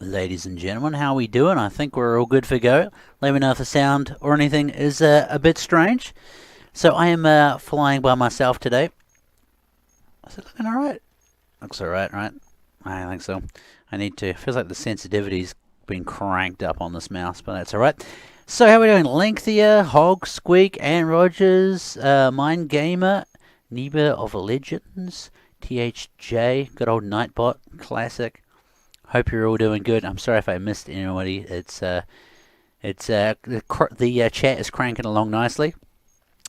Ladies and gentlemen, how are we doing? I think we're all good for go. Let me know if the sound or anything is a bit strange. So I am flying by myself today. Is it looking alright? Looks alright, right? I think so. I need to. Feels like the sensitivity's been cranked up on this mouse, but that's alright. So how are we doing? Lengthia, Hog, Squeak, Ant Rogers, Mind Gamer, Neba of Legends, THJ, good old Nightbot, classic. Hope you're all doing good. I'm sorry if I missed anybody. The chat is cranking along nicely.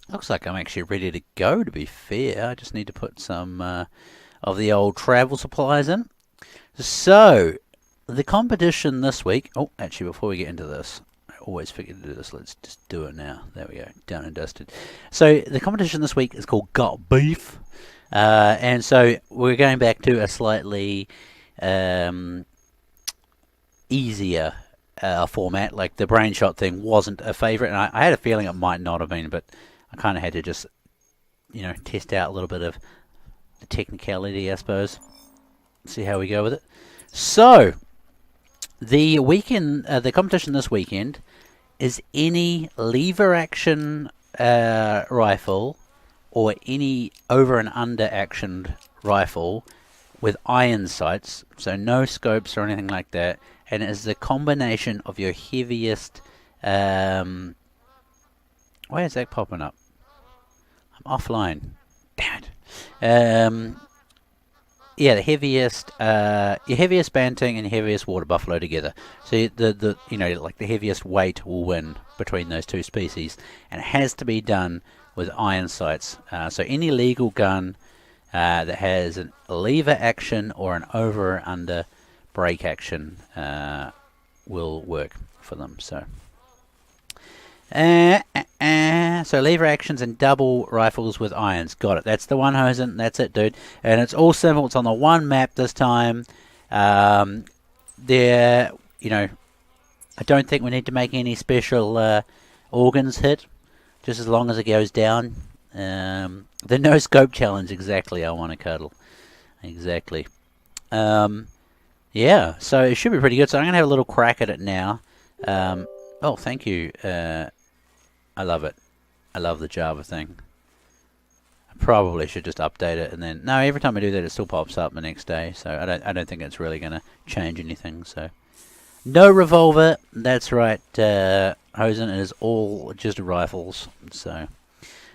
Looks like I'm actually ready to go. To be fair, I just need to put some of the old travel supplies in. So the competition this week. Oh, actually, before we get into this, I always forget to do this. Let's just do it now. There we go, done and dusted. So the competition this week is called Got Beef, and so we're going back to a slightly easier format. Like the brain shot thing wasn't a favorite, and I had a feeling it might not have been, but I kind of had to just, test out a little bit of the technicality, I suppose. See how we go with it. So the weekend, the competition this weekend is any lever action rifle or any over and under actioned rifle with iron sights, so no scopes or anything like that, and it is the combination of your heaviest. Why is that popping up? I'm offline. Damn it. Yeah, the heaviest, your heaviest banting and your heaviest water buffalo together. So the like the heaviest weight will win between those two species, and it has to be done with iron sights. So any legal gun that has a lever action or an over or under break action will work for them. So lever actions and double rifles with irons. Got it. That's the one, Hosen. That's it, dude. And it's all simple. It's on the one map this time. I don't think we need to make any special organs hit, just as long as it goes down. The no scope challenge, exactly. I want to cuddle. Exactly. Yeah, so it should be pretty good. So I'm going to have a little crack at it now. Oh, thank you. I love it. I love the Java thing. I probably should just update it, and then no. Every time I do that, it still pops up the next day. So I don't think it's really going to change anything. So no revolver. That's right, Hosen. It is all just rifles. So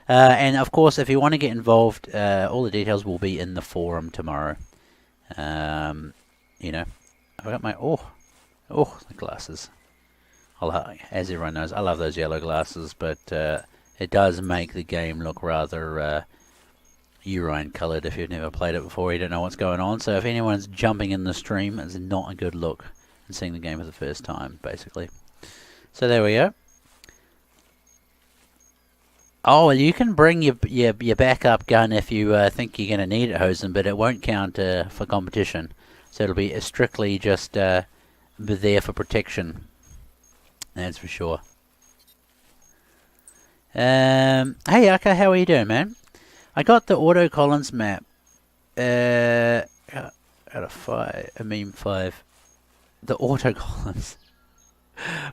and of course, if you want to get involved, all the details will be in the forum tomorrow. I got my the glasses. As everyone knows, I love those yellow glasses, but it does make the game look rather urine coloured. If you've never played it before, you don't know what's going on. So if anyone's jumping in the stream, it's not a good look and seeing the game for the first time, basically. So there we go. Oh, well, you can bring your backup gun if you think you're going to need it, Hosen, but it won't count for competition. So it'll be strictly just there for protection. That's for sure. Hey, Aka, how are you doing, man? I got the Auto Collins map. Out of 5, a meme 5. The Auto Collins.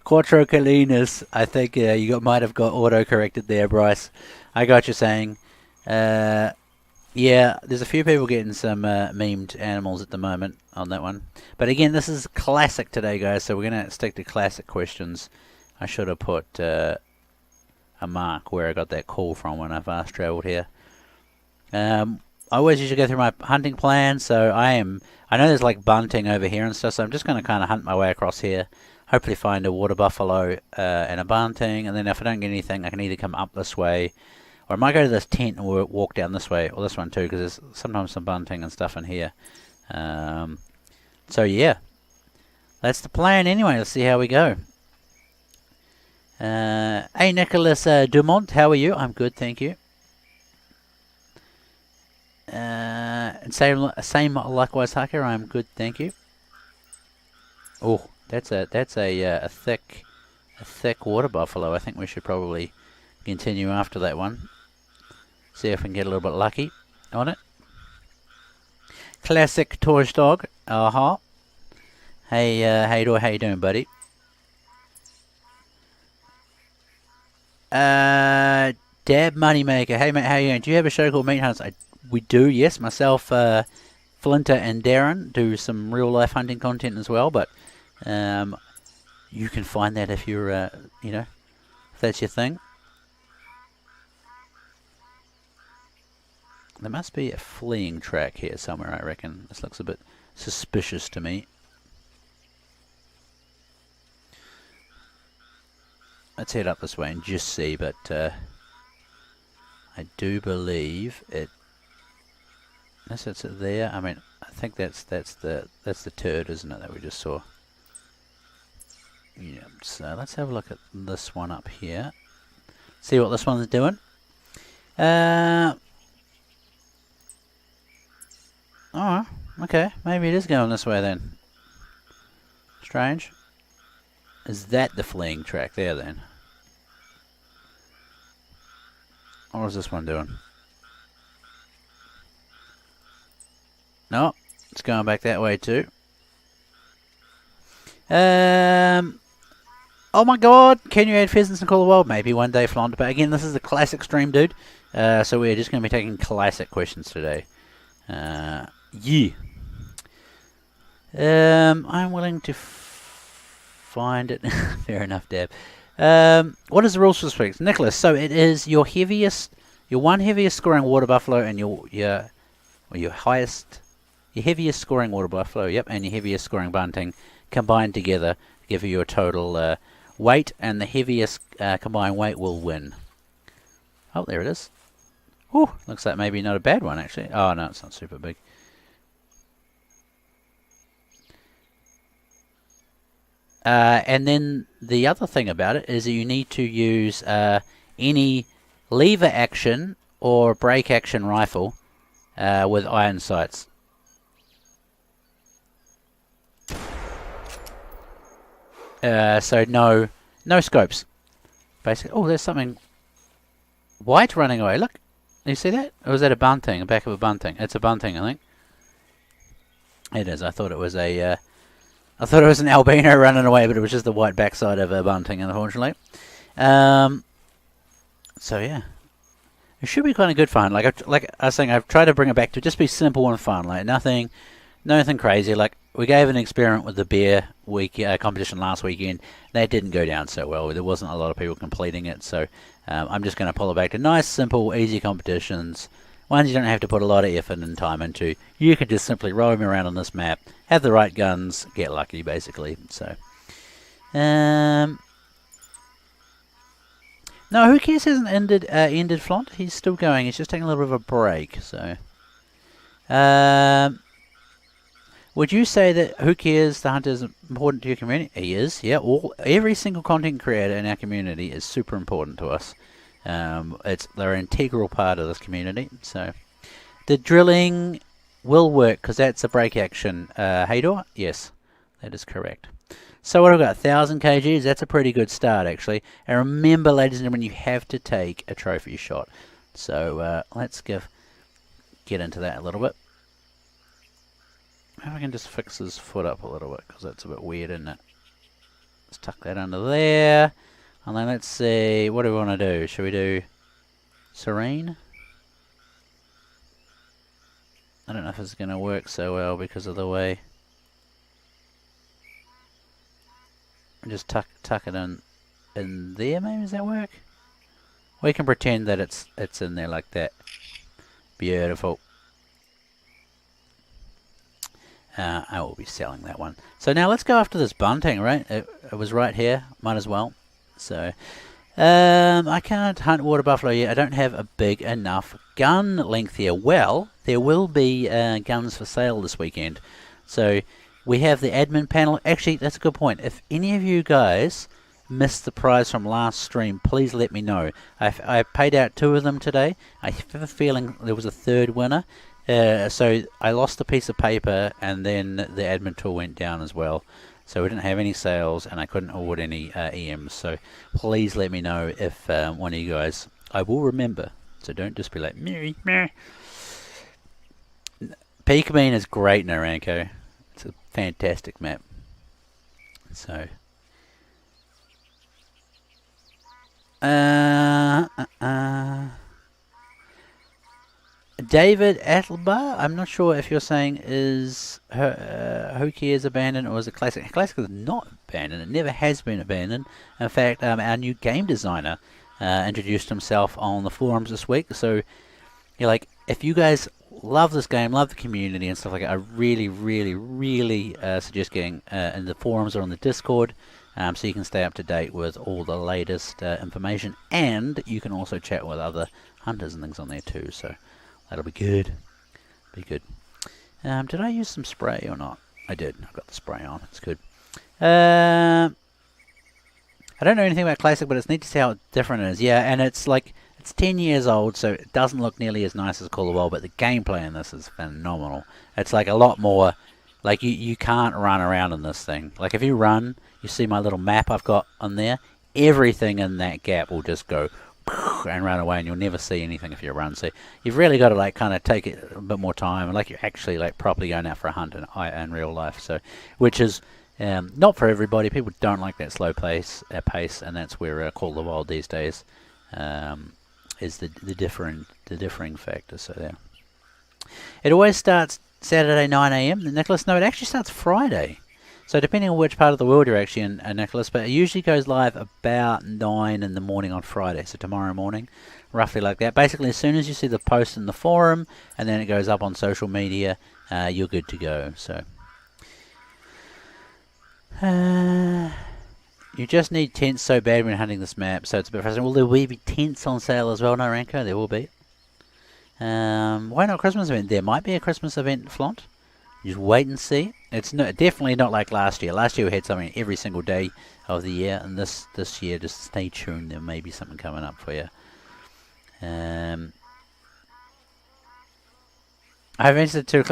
Quattro Colinas. I think might have got auto corrected there, Bryce. I got you saying. Yeah, there's a few people getting some memed animals at the moment on that one. But again, this is classic today, guys, so we're going to stick to classic questions. I should have put a mark where I got that call from when I fast travelled here. I always usually go through my hunting plan, so I know there's like bunting over here and stuff, so I'm just going to kind of hunt my way across here. Hopefully find a water buffalo and a bunting, and then if I don't get anything, I can either come up this way, or I might go to this tent and walk down this way, or this one too, because there's sometimes some bunting and stuff in here. So yeah, that's the plan anyway. Let's see how we go. Hey Nicholas Dumont, how are you? I'm good, thank you. And same likewise, Hacker. I'm good, thank you. Oh, that's a thick water buffalo. I think we should probably continue after that one. See if we can get a little bit lucky on it. Classic Torch Dog. Hey, how you doing, buddy? Dab Moneymaker. Hey, mate, how you doing? Do you have a show called Meat Hunters? We do, yes. Myself, Flinter, and Darren do some real life hunting content as well. But you can find that if you're, if that's your thing. There must be a fleeing track here somewhere, I reckon. This looks a bit suspicious to me. Let's head up this way and just see, but I do believe it. Unless it's there. I mean, I think that's the turd, isn't it, that we just saw? Yeah. So let's have a look at this one up here. See what this one's doing. Oh, okay. Maybe it is going this way then. Strange. Is that the fleeing track there then? What is this one doing? No, it's going back that way too. Oh my god, can you add pheasants and call the wild? Maybe one day, Flounder. But again, this is the classic stream, dude. So we're just going to be taking classic questions today. Yeah. I'm willing to find it. Fair enough, Deb. What is the rules for this week? Nicholas, so it is your one heaviest scoring water buffalo and your heaviest scoring water buffalo, yep, and your heaviest scoring bunting combined together to give you your total weight, and the heaviest combined weight will win. Oh, there it is. Whew, looks like maybe not a bad one, actually. Oh, no, it's not super big. And then the other thing about it is that you need to use any lever action or brake action rifle with iron sights. So no scopes, basically. Oh, there's something white running away. Look, you see that? Or was that a bunting? The back of a bunting? It's a bunting, I think. It is. I thought it was an albino running away, but it was just the white backside of a bunting, unfortunately. So yeah, it should be kind of good fun. Like I was saying, I've tried to bring it back to just be simple and fun. Like nothing crazy. Like we gave an experiment with the bear week competition last weekend. That didn't go down so well. There wasn't a lot of people completing it. So I'm just going to pull it back to nice, simple, easy competitions. Ones you don't have to put a lot of effort and time into. You can just simply roam around on this map, have the right guns, get lucky, basically. So, no, Who Cares hasn't ended Flaunt. He's still going. He's just taking a little bit of a break. So, would you say that Who Cares the Hunter is important to your community? He is. Yeah. Every single content creator in our community is super important to us. They're an integral part of this community. So, the drilling will work because that's a break action. Hador? Yes, that is correct. So what have we got? 1,000 kgs. That's a pretty good start, actually. And remember, ladies and gentlemen, you have to take a trophy shot. So let's get into that a little bit. Maybe I can just fix his foot up a little bit because that's a bit weird, isn't it? Let's tuck that under there. And then let's see, what do we want to do? Should we do Serene? I don't know if it's going to work so well because of the way. Just tuck it in there, maybe. Does that work? We can pretend that it's in there like that. Beautiful. I will be selling that one. So now let's go after this bunting, right? It was right here. Might as well. So, I can't hunt water buffalo yet. I don't have a big enough gun length here. Well, there will be guns for sale this weekend. So, we have the admin panel. Actually, that's a good point. If any of you guys missed the prize from last stream, please let me know. I paid out 2 of them today. I have a feeling there was a 3rd winner. So, I lost a piece of paper, and then the admin tool went down as well. So we didn't have any sales, and I couldn't award any EMs. So please let me know if one of you guys. I will remember. So don't just be like meh. Pekamine is great, Naranko. It's a fantastic map. So, David Attleba, I'm not sure if you're saying is Hoki is abandoned or is it Classic. Classic is not abandoned. It never has been abandoned. In fact, our new game designer introduced himself on the forums this week. So, you're like, if you guys love this game, love the community and stuff like that, I really, really, really suggest getting in the forums or on the Discord, so you can stay up to date with all the latest information, and you can also chat with other hunters and things on there too. So that'll be good. Be good. Did I use some spray or not? I did. I've got the spray on. It's good. I don't know anything about Classic, but it's neat to see how different it is. Yeah, and it's like, it's 10 years old, so it doesn't look nearly as nice as Call of the World, but the gameplay in this is phenomenal. It's like a lot more, like you can't run around in this thing. Like if you run, you see my little map I've got on there, everything in that gap will just go and run away, and you'll never see anything if you run. So you've really got to like kind of take it a bit more time, and like you're actually like properly going out for a hunt in real life. So, which is not for everybody. People don't like that slow pace, and that's where Call of the Wild these days is the differing factor. So there. It always starts Saturday 9 a.m. Nicholas, no, it actually starts Friday. So depending on which part of the world you're actually in, Nicholas, but it usually goes live about 9 in the morning on Friday. So tomorrow morning, roughly like that. Basically, as soon as you see the post in the forum, and then it goes up on social media, you're good to go. So. You just need tents so bad when hunting this map, so it's a bit frustrating. Well, there will be tents on sale as well, no, Ranko? There will be. Why not Christmas event? There might be a Christmas event, Flaunt. Just wait and see. It's definitely not like last year. Last year we had something every single day of the year, and this year, just stay tuned. There may be something coming up for you. I've mentioned too.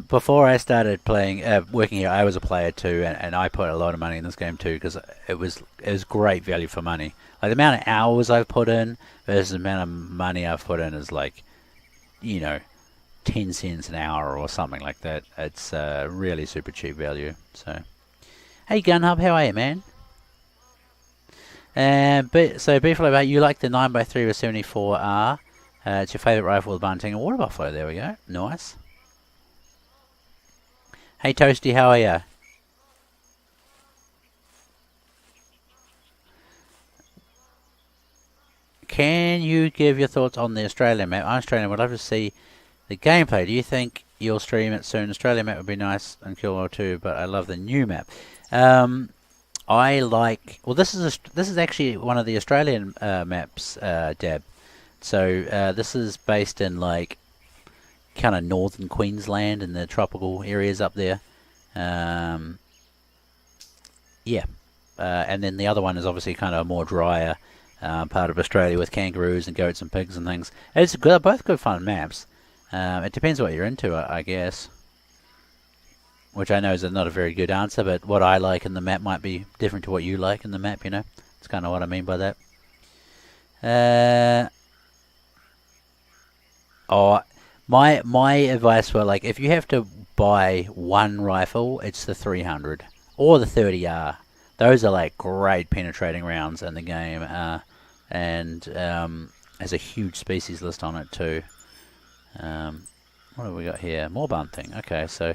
Before I started playing, working here, I was a player too, and I put a lot of money in this game too because it was great value for money. Like the amount of hours I've put in versus the amount of money I've put in is like, 10 cents an hour or something like that. It's really super cheap value. So, hey Gunhub, how are you, man? So briefly about you like the 9x3 with 74R. It's your favourite rifle with bunting and water buffalo. There we go. Nice. Hey Toasty, how are ya? Can you give your thoughts on the Australian map? I'm Australian. Would love to see the gameplay. Do you think you'll stream it soon? Australian map would be nice and Kilo too, but I love the new map. I like. Well, this is actually one of the Australian maps, Dab. So this is based in like kind of northern Queensland and the tropical areas up there. Yeah. And then the other one is obviously kind of a more drier part of Australia with kangaroos and goats and pigs and things. It's good, both good fun maps. It depends what you're into, I guess. Which I know is not a very good answer, but what I like in the map might be different to what you like in the map, It's kind of what I mean by that. My advice for, like, if you have to buy one rifle, it's the 300 or the 30R. Those are like great penetrating rounds in the game, and has a huge species list on it too. What have we got here? More bunting. Okay, so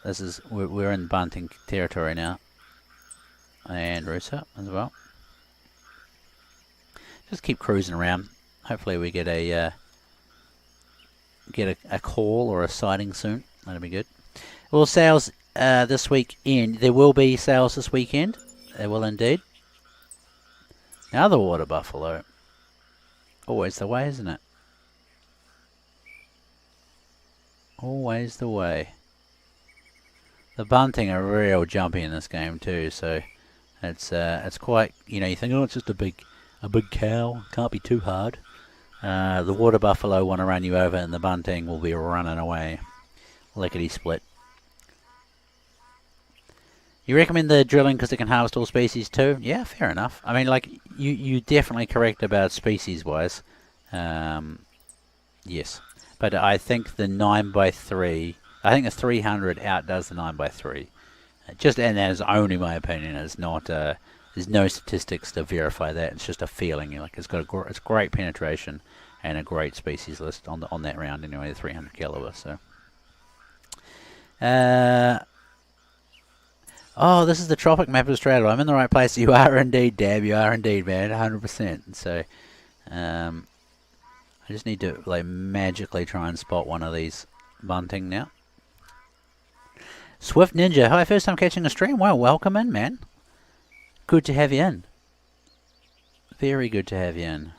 this is we're in bunting territory now, and Roosa as well. Just keep cruising around. Hopefully we get a call or a sighting soon. That'll be good. Well, sales this weekend. There will be sales this weekend. There will indeed. Now the water buffalo. Always the way, isn't it? Always the way. The bunting are real jumpy in this game too, so it's quite, you think, oh, it's just a big cow, can't be too hard. The water buffalo want to run you over, and the bunting will be running away. Lickety split. You recommend the drilling because it can harvest all species too? Yeah, fair enough. I mean, like, you definitely correct about species-wise. Yes. But I think the 9x3, I think the 300 outdoes the 9x3. And that is only my opinion. It's not. There's no statistics to verify that. It's just a feeling. Like it's got it's great penetration and a great species list on that round anyway. The 300 caliber. So. Oh, this is the tropic map of Australia. I'm in the right place. You are indeed, Dab. You are indeed, man. 100%. So, I just need to like magically try and spot one of these bunting now. Swift Ninja. Hi, first time catching a stream. Well, welcome in, man. Good to have you in. Very good to have you in.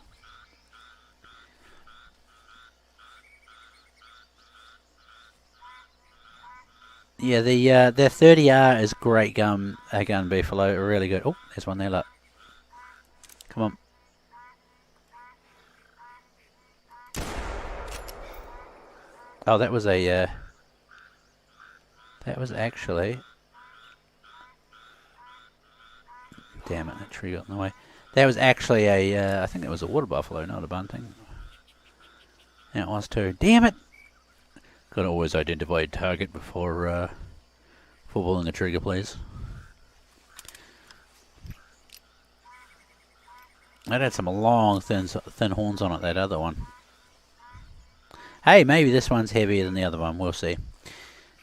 Yeah, the 30R is great gun beefalo, really good. Oh, there's one there, look. Come on. Oh, that was a that was actually, damn it, that tree got in the way. That was actually a I think that was a water buffalo, not a bunting. Yeah, it was too. Damn it! Gotta always identify a target before pulling the trigger, please. That had some long, thin horns on it, that other one. Hey, maybe this one's heavier than the other one. We'll see.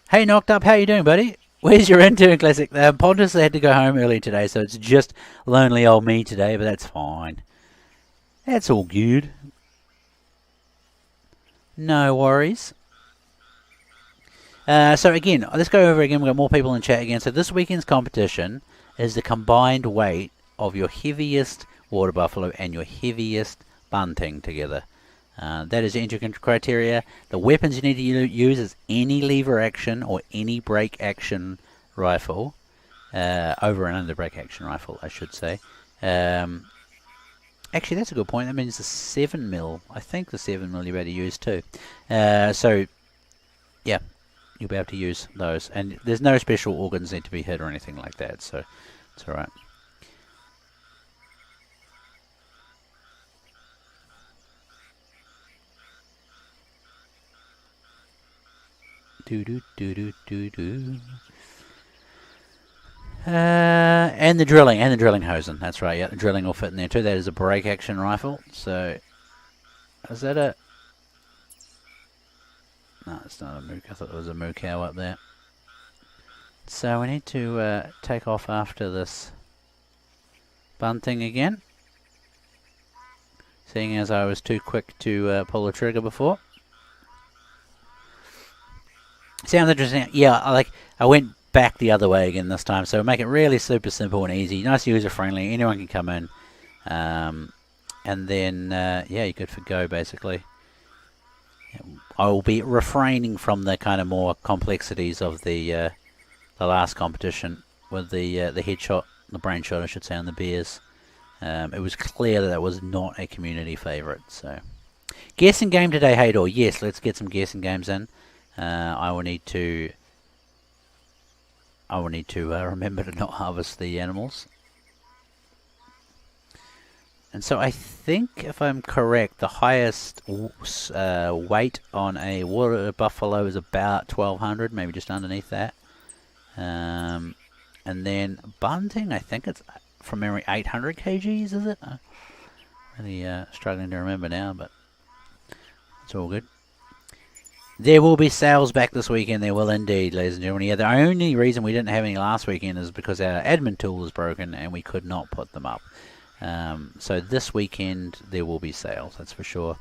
Hey, Knocked Up, how you doing, buddy? Where's your intern classic? Pontus had to go home early today, so it's just lonely old me today, but that's fine. That's all good. No worries. So again, let's go over again. We've got more people in chat again. So this weekend's competition is the combined weight of your heaviest water buffalo and your heaviest bunting together. That is the entry criteria. The weapons you need to use is any lever action or any break action rifle. Over and under break action rifle, I should say. Actually, that's a good point. That means the 7mm. I think the 7mm you're able to use too. So, yeah. You'll be able to use those, and there's no special organs need to be hit or anything like that, so it's alright. And the drilling hosen, that's right, yeah, the drilling will fit in there too. That is a break action rifle, so is that a... No, it's not a mook. I thought there was a moo cow up there. So we need to take off after this bunting again. Seeing as I was too quick to pull the trigger before. Sounds interesting. Yeah, I went back the other way again this time. So make it really super simple and easy. Nice user friendly. Anyone can come in. And then, yeah, you're good for go basically. I will be refraining from the kind of more complexities of the last competition with the headshot, the brain shot, I should say, on the bears. It was clear that was not a community favourite. So, guessing game today, Hador. Yes, let's get some guessing games in. I will need to remember to not harvest the animals. And so I think, if I'm correct, the highest weight on a water buffalo is about 1200, maybe just underneath that. And then bunting, I think it's, from memory, 800 kgs, is it? I'm really struggling to remember now, but it's all good. There will be sales back this weekend. There will indeed, ladies and gentlemen. Yeah, the only reason we didn't have any last weekend is because our admin tool was broken and we could not put them up. So this weekend there will be sales, that's for sure.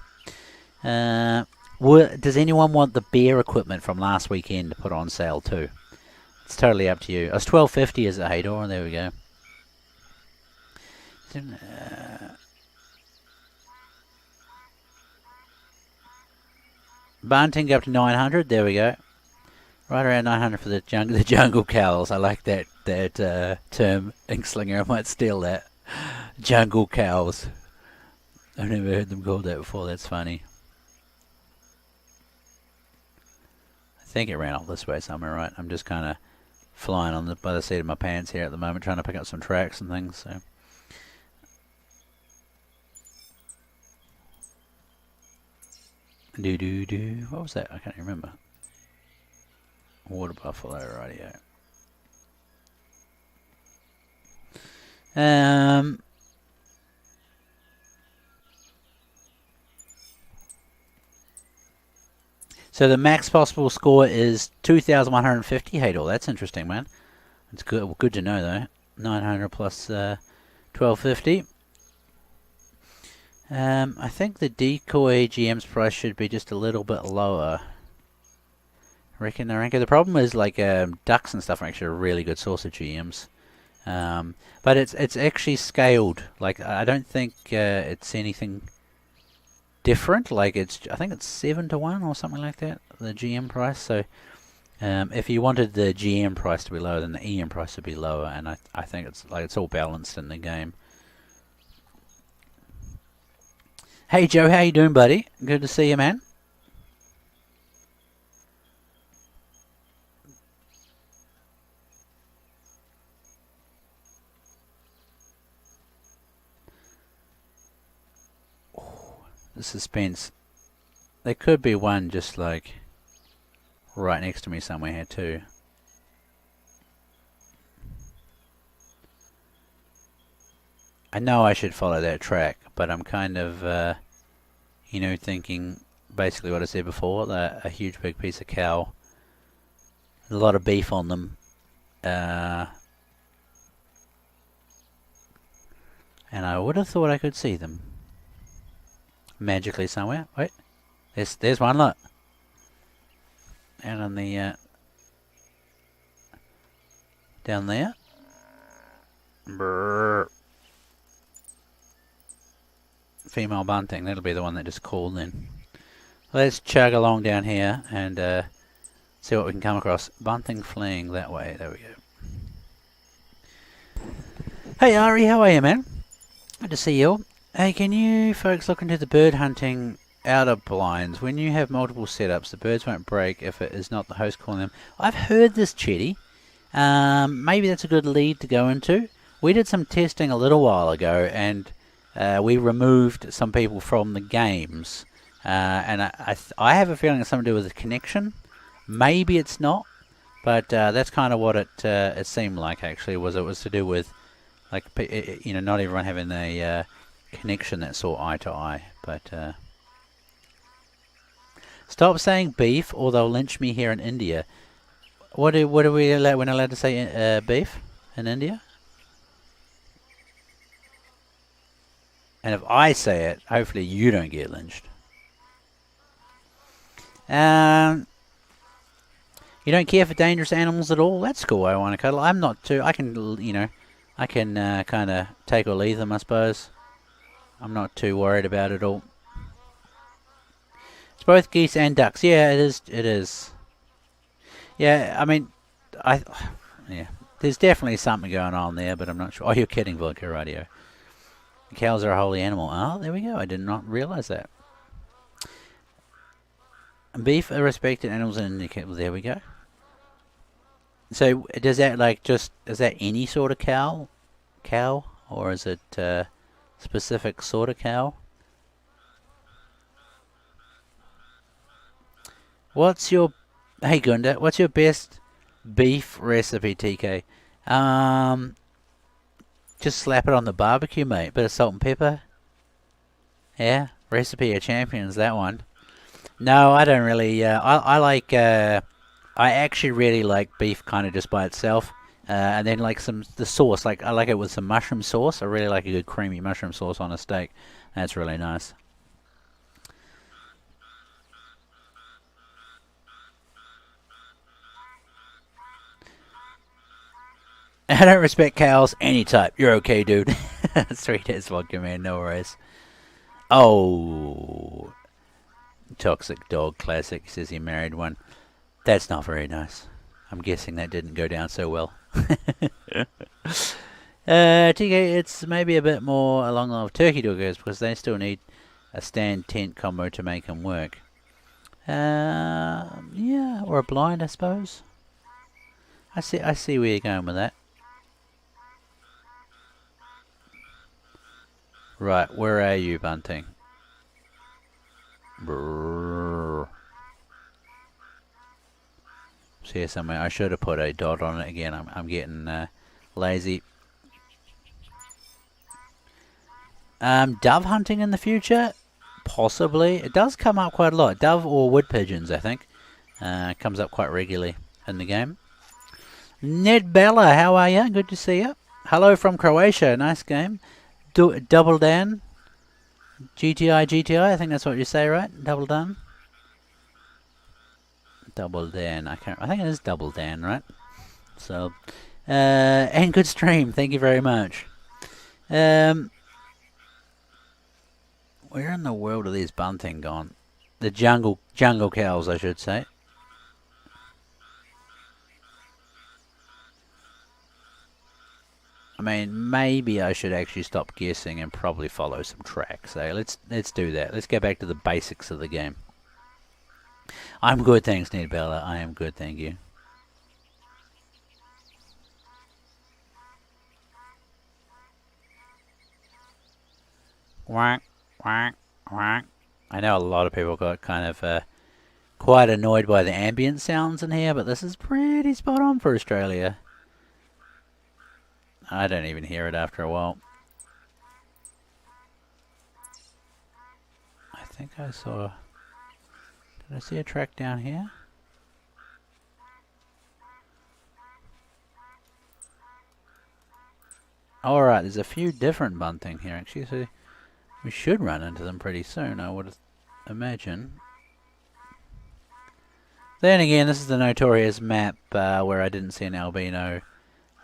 Does anyone want the bear equipment from last weekend to put on sale too? It's totally up to you. It's $12.50 as a Hador, there we go. Bunting up to 900, there we go. Right around 900 for the jungle cows. I like that term, Inkslinger. I might steal that. Jungle cows. I've never heard them called that before. That's funny. I think it ran off this way somewhere, right? I'm just kind of flying on by the seat of my pants here at the moment, trying to pick up some tracks and things. So. What was that? I can't remember. Water buffalo radio. Um, so the max possible score is 2,150. Hadal, that's interesting, man. It's good. Good to know though. 900 plus 1250. I think the decoy GM's price should be just a little bit lower. I reckon. The problem is like ducks and stuff are actually a really good source of GMs. But it's actually scaled. Like I don't think it's anything different. Like I think it's 7-1 or something like that. The GM price. So if you wanted the GM price to be lower, then the EM price would be lower. And I think it's all balanced in the game. Hey Joe, how you doing, buddy? Good to see you, man. The suspense. There could be one just like right next to me somewhere here too. I know I should follow that track, but I'm kind of, thinking basically what I said before, a huge big piece of cow, a lot of beef on them, and I would have thought I could see them magically somewhere. Wait, there's one, look. Out on the, down there. Brrr. Female bunting, that'll be the one that just called then. Let's chug along down here and see what we can come across. Bunting fleeing that way, there we go. Hey Ari, how are you, man? Good to see you. Hey, can you folks look into the bird hunting outer blinds? When you have multiple setups, the birds won't break if it is not the host calling them. I've heard this, Chetty. Maybe that's a good lead to go into. We did some testing a little while ago and we removed some people from the games, and I have a feeling it's something to do with the connection. Maybe it's not, but that's kind of what it seemed like. Actually, it was to do with like not everyone having a connection that saw eye to eye. But stop saying beef, or they'll lynch me here in India. What are we allowed? We're not allowed to say beef in India. And if I say it, hopefully you don't get lynched. You don't care for dangerous animals at all? That's cool. I want to cuddle. I'm not too. I can kind of take or leave them, I suppose. I'm not too worried about it all. It's both geese and ducks. Yeah, it is. It is. Yeah, I mean, yeah. There's definitely something going on there, but I'm not sure. Oh, you're kidding, Volker Radio. Cows are a holy animal. Oh, there we go. I did not realize that. Beef are respected animals in the cattle. There we go. So does that is that any sort of cow, or is it specific sort of cow? Hey Gunda? What's your best beef recipe, TK? Just slap it on the barbecue, mate. Bit of salt and pepper. Yeah, recipe of champions, that one. No, I don't really. I like. I actually really like beef, kind of just by itself, and then like the sauce. Like I like it with some mushroom sauce. I really like a good creamy mushroom sauce on a steak. That's really nice. I don't respect cows any type. You're okay, dude. 3 days vodka, man. No worries. Oh, toxic dog classic. Says he married one. That's not very nice. I'm guessing that didn't go down so well. TK, it's maybe a bit more along the line of turkey doggers because they still need a stand tent combo to make them work. Yeah, or a blind, I suppose. I see where you're going with that. Right, where are you, Bunting? Brrr. It's here somewhere. I should have put a dot on it again. I'm getting lazy. Dove hunting in the future? Possibly. It does come up quite a lot. Dove or wood pigeons, I think. Comes up quite regularly in the game. Ned Bella, how are you? Good to see you. Hello from Croatia. Nice game. Double Dan. GTI. I think that's what you say, right? Double Dan. Double Dan. I think it is Double Dan, right? So, and good stream. Thank you very much. Where in the world are these bunting gone? The jungle cows, I should say. I mean, maybe I should actually stop guessing and probably follow some tracks. So let's do that. Let's get back to the basics of the game. I'm good, thanks, Ned Bella. I am good, thank you. Quack, quack, quack. I know a lot of people got kind of quite annoyed by the ambient sounds in here, but this is pretty spot on for Australia. I don't even hear it after a while. I think I saw... Did I see a track down here? Alright, there's a few different bunting here actually, so we should run into them pretty soon, I would imagine. Then again, this is the notorious map where I didn't see an albino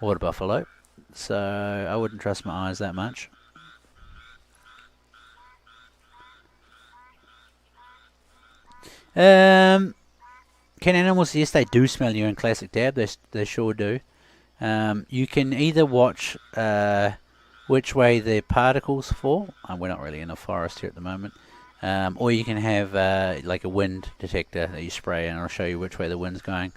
water buffalo, so I wouldn't trust my eyes that much. Can animals? Yes, they do smell you in Classic Dab. They sure do. You can either watch which way the particles fall. We're not really in a forest here at the moment. Or you can have like a wind detector that you spray, and it'll show you which way the wind's going.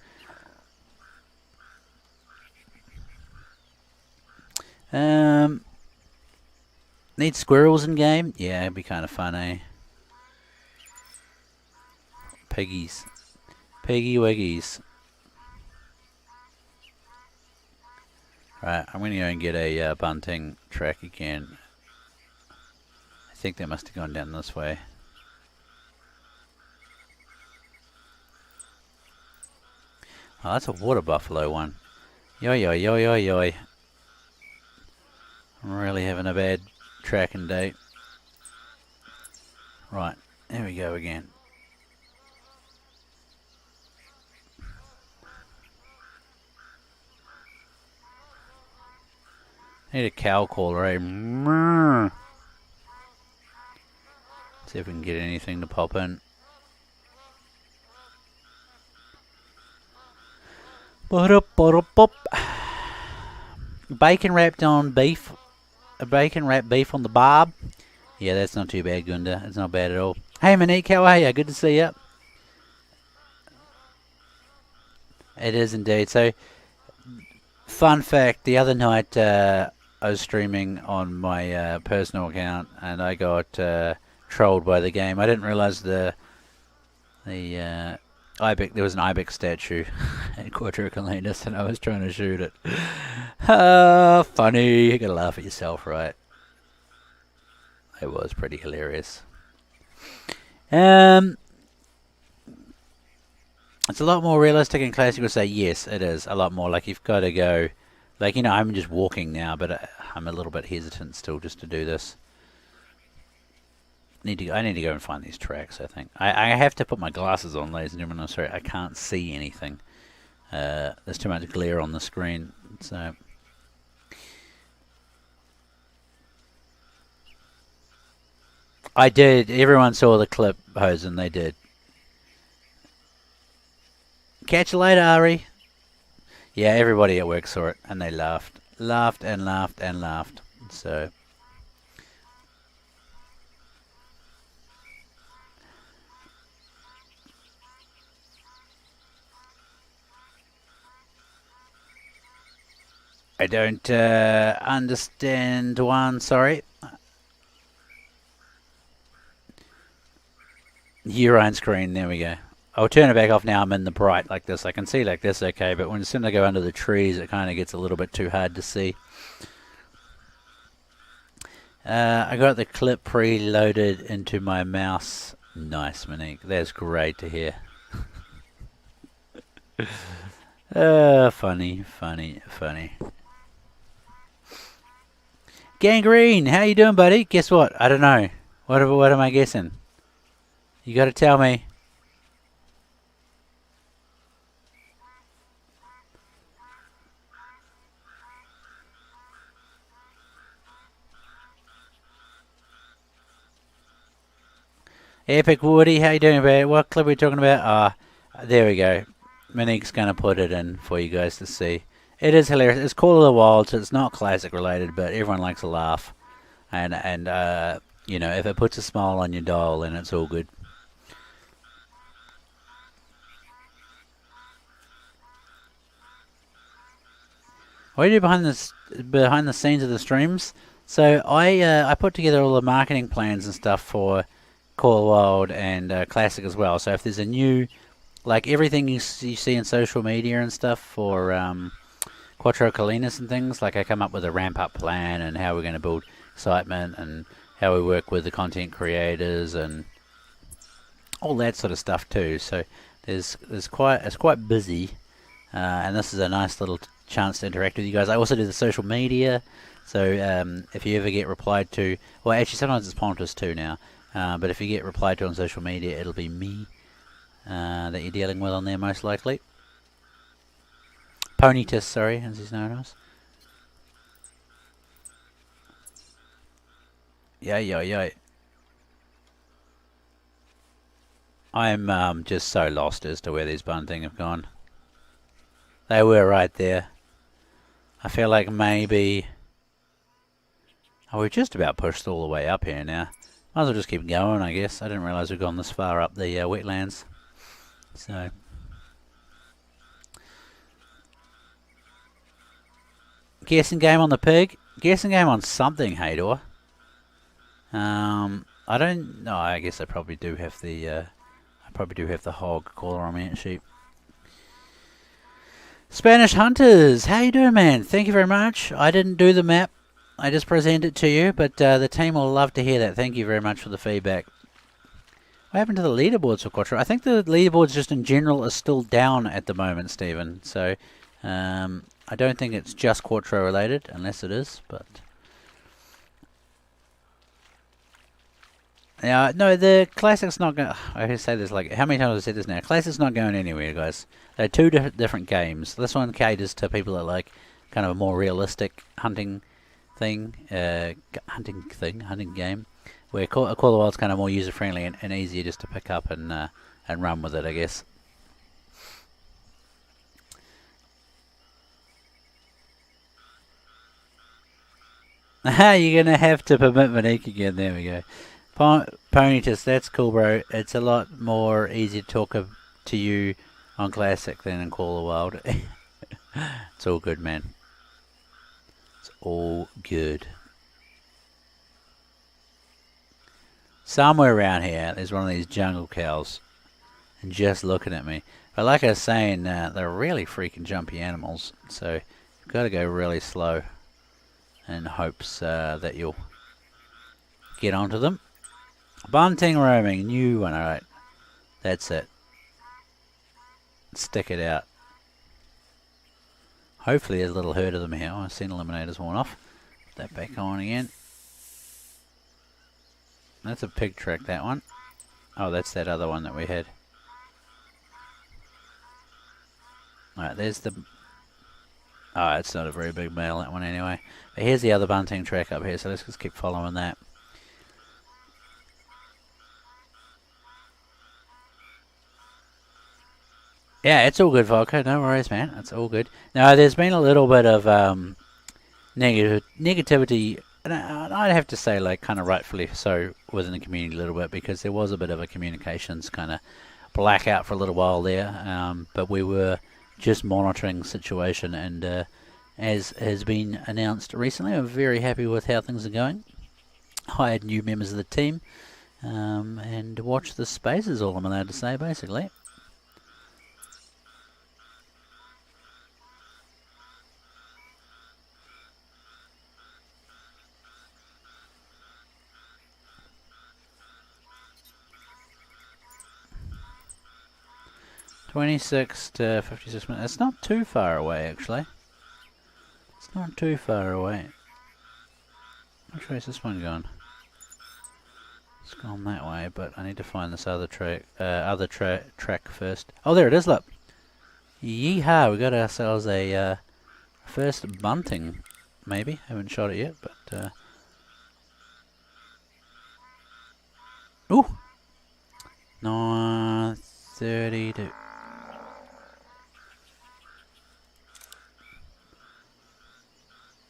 Need squirrels in game? Yeah, it'd be kind of fun, eh? Piggies. Piggy wiggies. Right, I'm going to go and get a bunting track again. I think they must have gone down this way. Oh, that's a water buffalo one. Yo. I'm really having a bad tracking day. Right, there we go again. Need a cow caller, eh? See if we can get anything to pop in. Bacon wrapped on beef. A bacon wrapped beef on the barb. Yeah, that's not too bad, Gunda. It's not bad at all. Hey, Monique, how are you? Good to see you. It is indeed. So, fun fact, the other night I was streaming on my personal account and I got trolled by the game. I didn't realise the ibex, there was an ibex statue at Quadricolinus and I was trying to shoot it. Funny. You gotta laugh at yourself, right? It was pretty hilarious. It's a lot more realistic in Classic. Would say yes, it is a lot more. Like you've got to go, like I'm just walking now, but I'm a little bit hesitant still just to do this. I need to go and find these tracks. I think I have to put my glasses on, ladies and gentlemen. I'm sorry, I can't see anything. There's too much glare on the screen. So I did. Everyone saw the clip, Hosen. They did. Catch you later, Ari. Yeah, everybody at work saw it, and they laughed. Laughed and laughed and laughed. So... I don't understand one, sorry. Urine screen, there we go. I'll turn it back off now. I'm in the bright like this. I can see like this okay, but as soon as I go under the trees, it kind of gets a little bit too hard to see. I got the clip preloaded into my mouse. Nice, Monique. That's great to hear. Funny, funny, funny. Gangrene, how you doing, buddy? Guess what? I don't know. What am I guessing? You got to tell me. Epic Woody, how you doing, man? What clip are we talking about? There we go. Monique's gonna put it in for you guys to see. It is hilarious. It's Call of the Wild, so it's not classic related, but everyone likes a laugh. And you know, if it puts a smile on your dial, then it's all good. What do you do behind the scenes of the streams? So I put together all the marketing plans and stuff for Call of the Wild and Classic as well. So if there's a new, like everything you see in social media and stuff for Quattro Colinas and things, like I come up with a ramp up plan and how we're going to build excitement and how we work with the content creators and all that sort of stuff too. So it's quite busy, and this is a nice little chance to interact with you guys. I also do the social media, so if you ever get replied to, well, actually sometimes it's Pontus too now, but if you get replied to on social media, it'll be me that you're dealing with on there most likely. Ponytus, sorry, as he's known as. Yeah. I'm just so lost as to where these bunting have gone. They were right there. I feel like maybe... Oh, we're just about pushed all the way up here now. Might as well just keep going, I guess. I didn't realise we'd gone this far up the wetlands. So... Guessing game on the pig? Guessing game on something, Hador. I don't... No, I guess I probably do have the... I probably do have the hog caller on me, sheep. Spanish Hunters, how you doing, man? Thank you very much. I didn't do the map. I just presented it to you, but the team will love to hear that. Thank you very much for the feedback. What happened to the leaderboards for Quattro? I think the leaderboards just in general are still down at the moment, Stephen. So I don't think it's just Quattro related, unless it is, but... Yeah, no, the Classic's not going... I can say this, like, how many times have I said this now? Classic's not going anywhere, guys. They're two different games. This one caters to people that like kind of a more realistic hunting thing, hunting game, where Call of the Wild's kind of more user-friendly and easier just to pick up and run with it, I guess. You're going to have to permit Monique again. There we go. Ponytus, that's cool, bro. It's a lot more easy to talk to you on Classic than in Call of the Wild. It's all good, man. It's all good. Somewhere around here, there's one of these jungle cows and just looking at me. But like I was saying, they're really freaking jumpy animals, so you've got to go really slow in hopes that you'll get onto them. Bunting roaming, new one, alright. That's it. Stick it out. Hopefully there's a little herd of them here. I've seen eliminators worn off. Put that back on again. That's a pig track, that one. Oh, that's that other one that we had. Alright, there's the... Oh, it's not a very big male, that one anyway. But here's the other bunting track up here, so let's just keep following that. Yeah, it's all good, Volko. No worries, man. It's all good. Now, there's been a little bit of negativity, and I'd have to say, like, kind of rightfully so within the community a little bit, because there was a bit of a communications kind of blackout for a little while there. But we were just monitoring the situation, and as has been announced recently, I'm very happy with how things are going. Hired new members of the team, and watch the space is all I'm allowed to say, basically. 26 to 56 minutes. It's not too far away, actually. It's not too far away. Which way is this one going? It's gone that way, but I need to find this other track first. Oh, there it is, look. Yeehaw, we got ourselves a first bunting, maybe. Haven't shot it yet, but... Ooh! 9:32.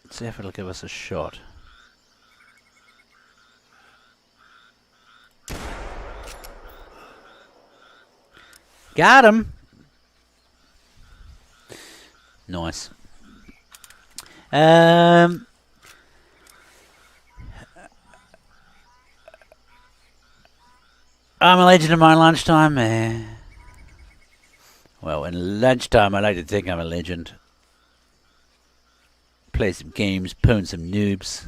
Let's see if it'll give us a shot. Got him! Nice. I'm a legend in my lunchtime. Well, in lunchtime I like to think I'm a legend. Play some games, pwn some noobs.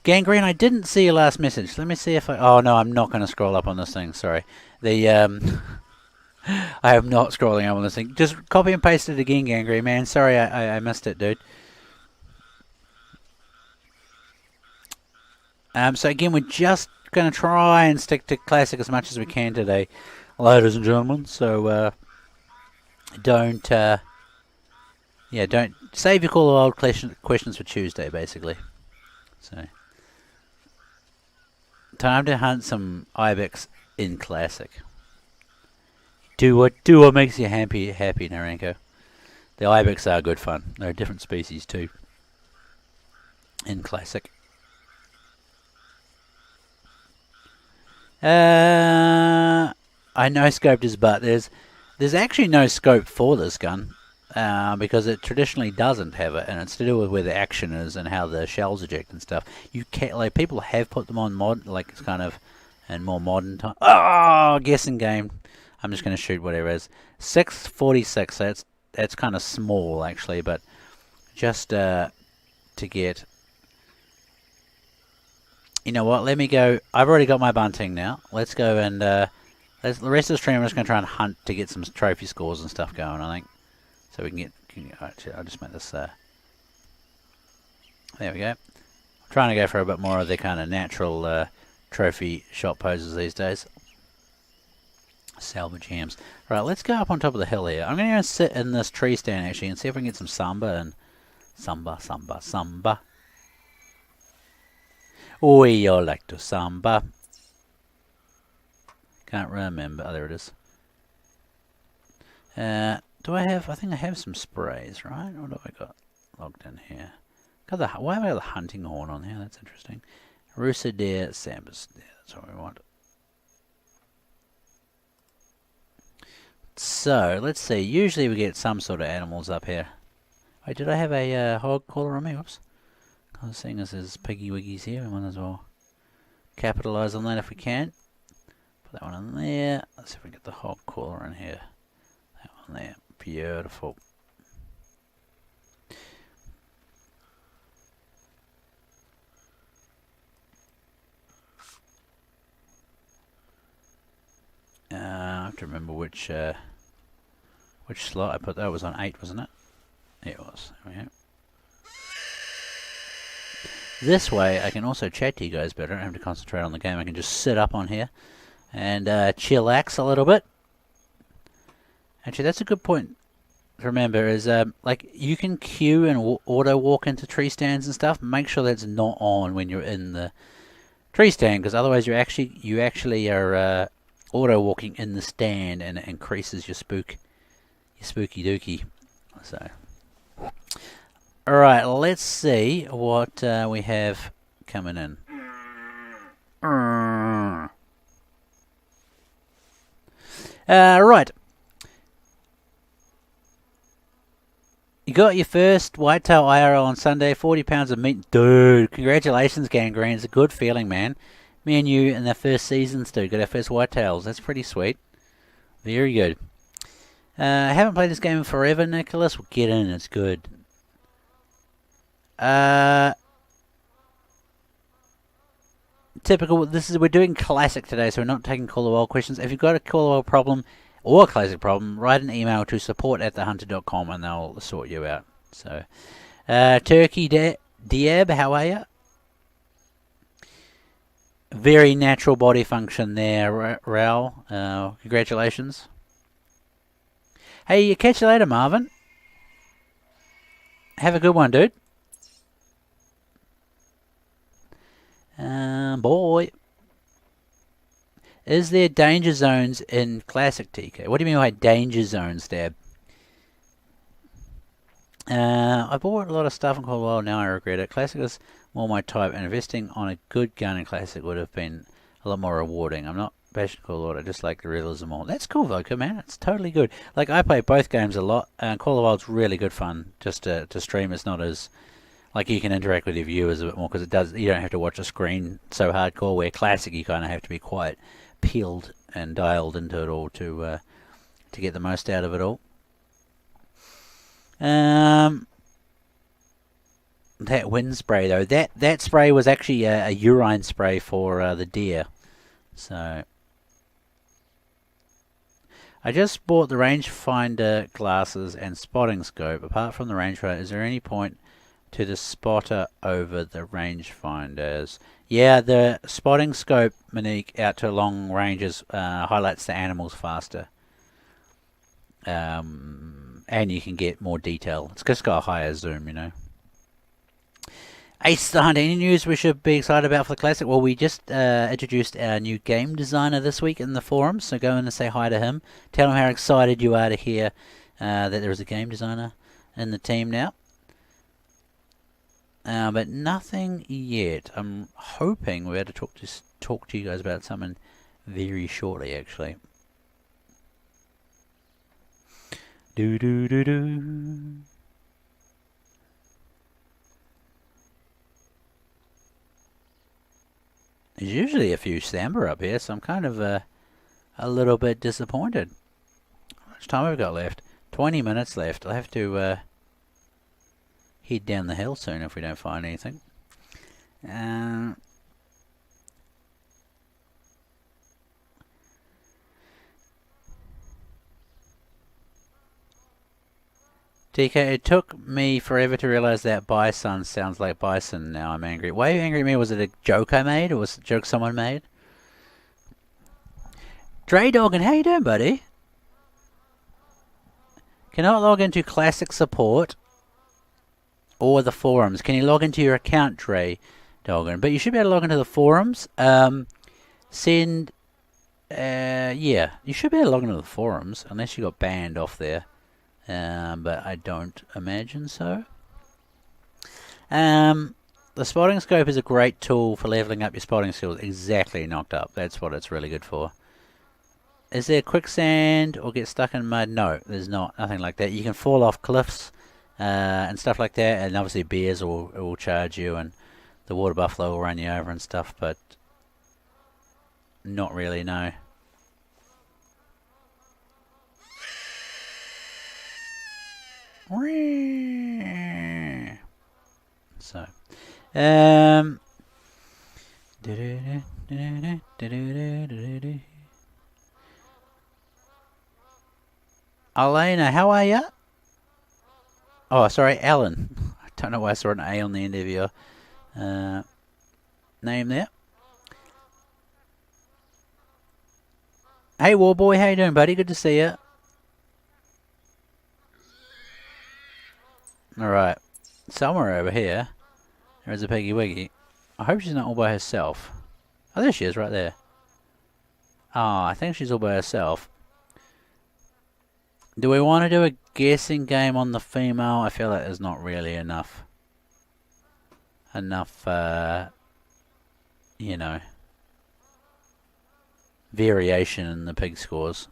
Gangrene, I didn't see your last message. Let me see if I... Oh, no, I'm not going to scroll up on this thing. Sorry. The, I am not scrolling up on this thing. Just copy and paste it again, Gangrene, man. Sorry, I missed it, dude. So, again, we're just going to try and stick to Classic as much as we can today, ladies and gentlemen. So, don't save your call of old questions for Tuesday, basically. So, time to hunt some ibex in Classic. Do what makes you happy, Narenko. The ibex are good fun. They're a different species too. In Classic. I no scoped his butt. There's actually no scope for this gun. Because it traditionally doesn't have it, and it's to do with where the action is and how the shells eject and stuff. You can't, like, people have put them on mod, like it's kind of in more modern time. Oh, guessing game. I'm just going to shoot whatever it is. 646. So that's kind of small actually, but just to get. You know what? Let me go. I've already got my bunting now. Let's go and the rest of the stream. I'm just going to try and hunt to get some trophy scores and stuff going, I think. So we can get, actually, I'll just make this, there we go. I'm trying to go for a bit more of the kind of natural trophy shot poses these days. Salvage hams. Right, let's go up on top of the hill here. I'm going to go sit in this tree stand actually and see if we can get some samba and samba. We all like to samba. Can't remember. Oh, there it is. Do I have? I think I have some sprays, right? What have I got logged in here? Why have I got the hunting horn on here? That's interesting. Rusa deer, sambas. Yeah, that's what we want. So let's see. Usually we get some sort of animals up here. Wait, did I have a hog caller on me? Whoops. I was seeing as there's piggy wiggies here. We might as well capitalize on that if we can. Put that one in there. Let's see if we can get the hog caller in here. That one there. Beautiful. I have to remember which slot I put. That was on 8, wasn't it? It was. There we go. This way, I can also chat to you guys better. I don't have to concentrate on the game. I can just sit up on here and chillax a little bit. Actually, that's a good point to remember. Is like you can queue and auto walk into tree stands and stuff. Make sure that's not on when you're in the tree stand, because otherwise you actually are auto walking in the stand, and it increases your spooky dookie. So, all right, let's see what we have coming in. Right. You got your first whitetail IRL on Sunday, 40 pounds of meat. Dude, congratulations, Gangrene. It's a good feeling, man. Me and you in the first seasons, dude, got our first whitetails. That's pretty sweet. Very good. I haven't played this game in forever, Nicholas. Well, get in, it's good. typical. We're doing classic today, so we're not taking Call of World questions. If you've got a Call of World problem or a classic problem, write an email to support@thehunter.com and they'll sort you out. So, Turkey Diab, how are you? Very natural body function there, Raul. Congratulations. Hey, catch you later, Marvin. Have a good one, dude. Boy. Is there danger zones in Classic, TK? What do you mean by danger zones, Dab? I bought a lot of stuff in Cold War, now I regret it. Classic is more my type, and investing on a good gun in Classic would have been a lot more rewarding. I'm not passionate Call of War, I just like the realism more. That's cool, Voka, man. It's totally good. Like, I play both games a lot, and Call of War's really good fun just to stream. It's not as... Like, you can interact with your viewers a bit more, because it does... You don't have to watch a screen so hardcore, where Classic you kind of have to be quite peeled and dialed into it all to get the most out of it all. That wind spray though, that spray was actually a urine spray for the deer. So I just bought the rangefinder glasses and spotting scope. Apart from the rangefinder, is there any point to the spotter over the rangefinders? Yeah, the spotting scope, Monique, out to long ranges highlights the animals faster. And you can get more detail. It's just got a higher zoom, you know. Ace the Hunter, any news we should be excited about for the Classic? Well, we just introduced our new game designer this week in the forums, so go in and say hi to him. Tell him how excited you are to hear that there is a game designer in the team now. But nothing yet. I'm hoping we're able to talk to you guys about something very shortly, actually. Do do do do. There's usually a few Samba up here, so I'm kind of a little bit disappointed. How much time have we got left? 20 minutes left. I'll have to head down the hill soon if we don't find anything. DK, it took me forever to realize that bison sounds like bison. Now I'm angry. Why are you angry at me? Was it a joke I made, or was it a joke someone made? Dre Doggin, how you doing, buddy? Cannot log into Classic Support or the forums. Can you log into your account, Dre Doggin? But you should be able to log into the forums. Yeah, you should be able to log into the forums, unless you got banned off there. But I don't imagine so. The spotting scope is a great tool for leveling up your spotting skills. Exactly, knocked up. That's what it's really good for. Is there quicksand or get stuck in mud? No, there's not. Nothing like that. You can fall off cliffs and stuff like that, and obviously bears will charge you, and the water buffalo will run you over and stuff, but not really, no. So, Elena, how are ya? Oh, sorry, Alan. I don't know why I saw an A on the end of your name there. Hey, Warboy, how you doing, buddy? Good to see you. Alright, somewhere over here, there is a Piggy Wiggy. I hope she's not all by herself. Oh, there she is, right there. Oh, I think she's all by herself. Do we want to do a guessing game on the female? I feel like there's not really enough, you know, variation in the pig scores.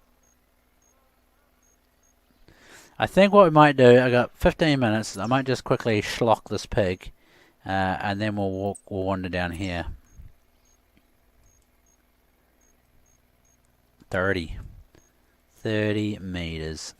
I think what we might do, I got 15 minutes, I might just quickly schlock this pig, and then we'll wander down here. 30 meters.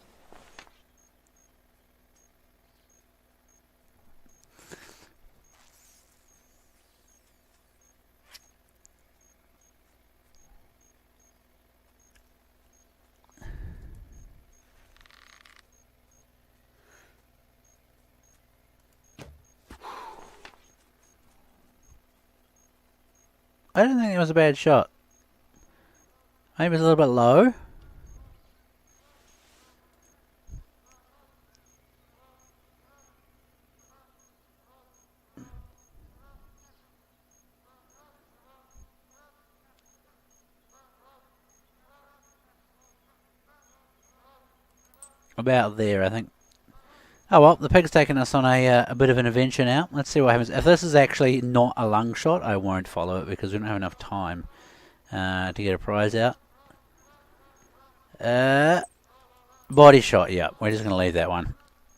I don't think it was a bad shot. Maybe it was a little bit low. About there, I think. Oh well, the pig's taken us on a bit of an adventure now. Let's see what happens. If this is actually not a lung shot, I won't follow it because we don't have enough time to get a prize out. Body shot, yeah. We're just going to leave that one.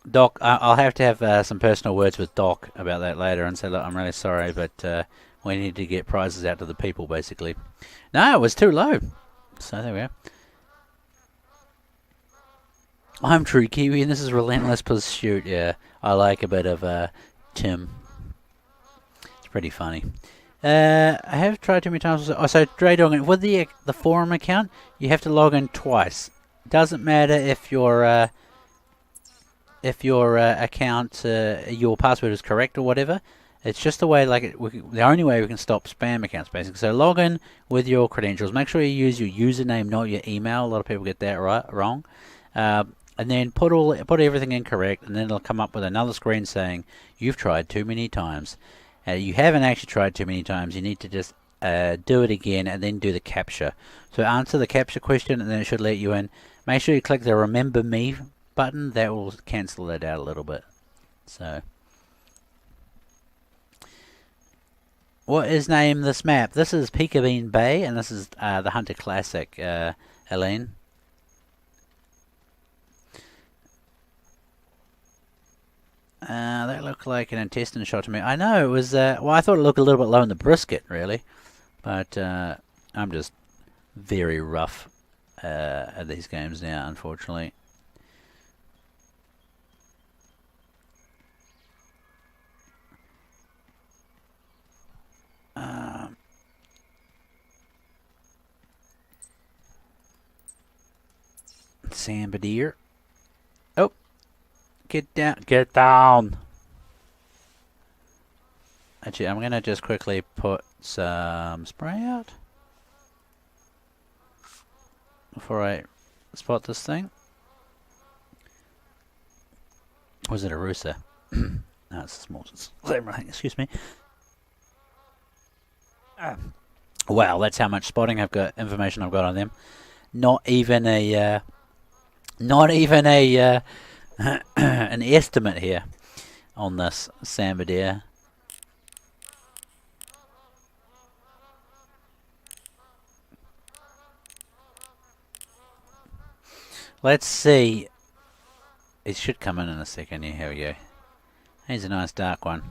Doc, I'll have to have some personal words with Doc about that later and say, look, I'm really sorry, but we need to get prizes out to the people, basically. No, it was too low. So there we go. I'm True Kiwi, and this is Relentless Pursuit. Yeah, I like a bit of Tim. It's pretty funny. I have tried too many times. Oh, so Draydog, with the forum account, you have to log in twice. Doesn't matter if your account, your password is correct or whatever. It's just the way, the only way we can stop spam accounts, basically. So log in with your credentials. Make sure you use your username, not your email. A lot of people get that wrong. And then put everything in correct, and then it'll come up with another screen saying you've tried too many times. You haven't actually tried too many times. You need to just do it again and then do the captcha. So answer the captcha question, and then it should let you in. Make sure you click the Remember Me button. That will cancel it out a little bit. So, what is name this map? This is Peekabeen Bay, and this is the Hunter Classic. Helene. That looked like an intestine shot to me. I know it was. Well, I thought it looked a little bit low in the brisket, really, but I'm just very rough at these games now, unfortunately. Samba deer. Oh. Get down. Get down. Actually, I'm going to just quickly put some spray out before I spot this thing. Was it a rooster? No, it's a small zebra. Excuse me. Wow, that's how much spotting I've got, information I've got on them. Not even a an estimate here on this samba deer. Let's see. It should come in a second. Yeah, here we go. Here's a nice dark one.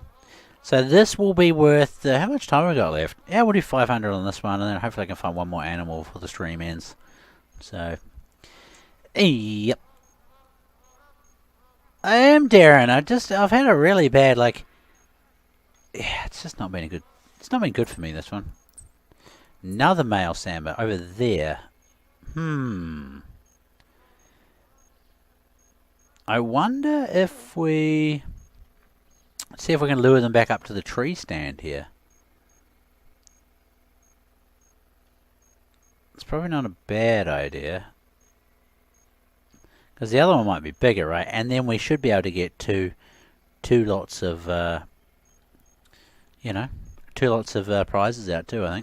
So this will be worth... how much time have we got left? Yeah, we'll do 500 on this one, and then hopefully I can find one more animal before the stream ends. So, yep. I am Darren. I've had a really bad, yeah, it's just not been a good... It's not been good for me, this one. Another male samba over there. I wonder if we... Let's see if we can lure them back up to the tree stand here. It's probably not a bad idea. Because the other one might be bigger, right? And then we should be able to get two lots of, two lots of prizes out too, I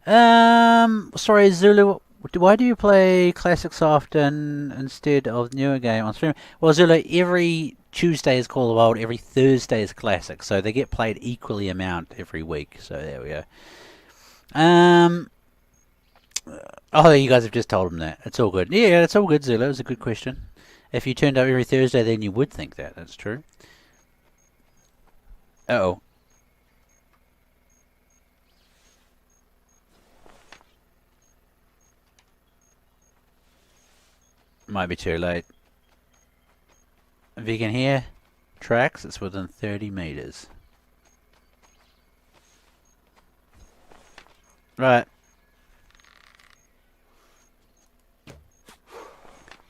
think. Sorry, Zulu. Why do you play Classic Soft instead of newer game on stream? Well, Zulu, every Tuesday is Call of Wild, every Thursday is Classic, so they get played equally amount every week. So there we go. Oh, you guys have just told him that. It's all good. Yeah, it's all good, Zulu. It was a good question. If you turned up every Thursday, then you would think that. That's true. Uh-oh. Might be too late. If you can hear tracks, it's within 30 meters. Right.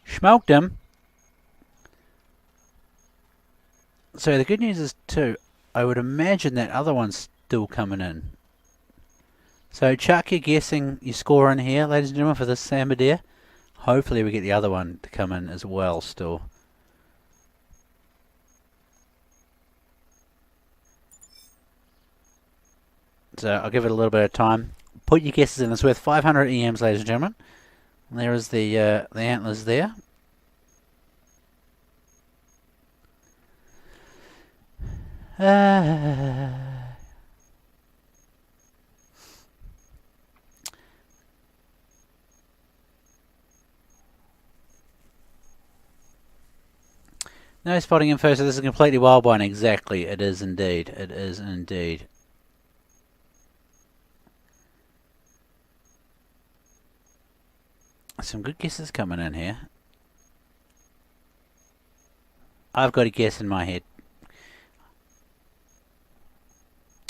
Smoked him. So the good news is two. I would imagine that other one's still coming in. So chuck your guessing, your score in here, ladies and gentlemen, for this Samba. Hopefully we get the other one to come in as well still. So I'll give it a little bit of time. Put your guesses in. It's worth 500 EMs, ladies and gentlemen. And there is the antlers there. No spotting info, so this is a completely wild one. Exactly, it is indeed. It is indeed. Some good guesses coming in here. I've got a guess in my head.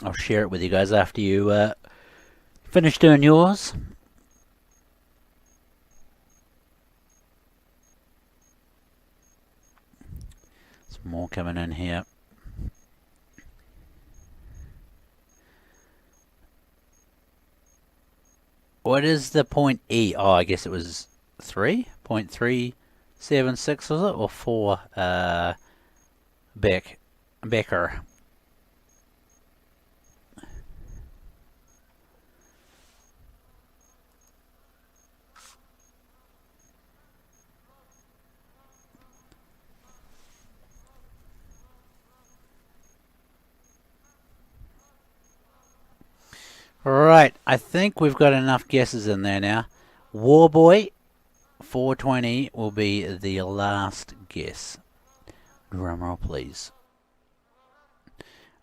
I'll share it with you guys after you finish doing yours. Some more coming in here. What is the point E? Oh, I guess it was 3.376, was it? Or 4 Becker. Right, I think we've got enough guesses in there now. Warboy 420 will be the last guess. Drumroll, please.